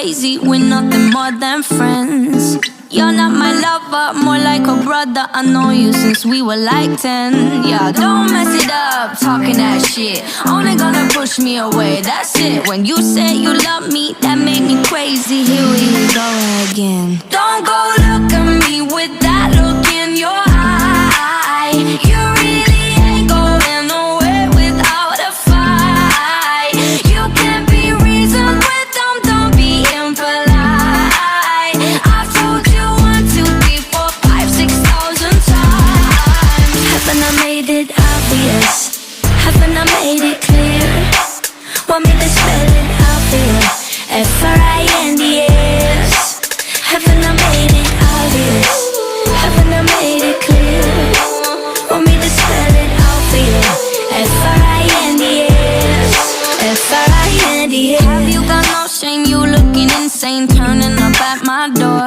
crazy, we're nothing more than friends. You're not my lover, more like a brother. I know you since we were like 10. Yeah, don't mess it up, talking that shit. Only gonna push me away, that's it. When you said you love me, that made me crazy. Here we go again. Don't go look at me with that look in your eye. You really ain't going nowhere without a fight. You can't be reasoned with them, don't be impolite. I've told you 1, 2, 3, 4, 5, 6,000 times. Haven't I made it obvious? Haven't I made it clear? Want me to spell it out for you? F-R-I-N-D-S. Haven't I made it obvious? Haven't I made it clear? Want me to spell it out for you? F-R-I-N-D-S. F-R-I-N-D-S. Have you got no shame? You looking insane, turning up at my door.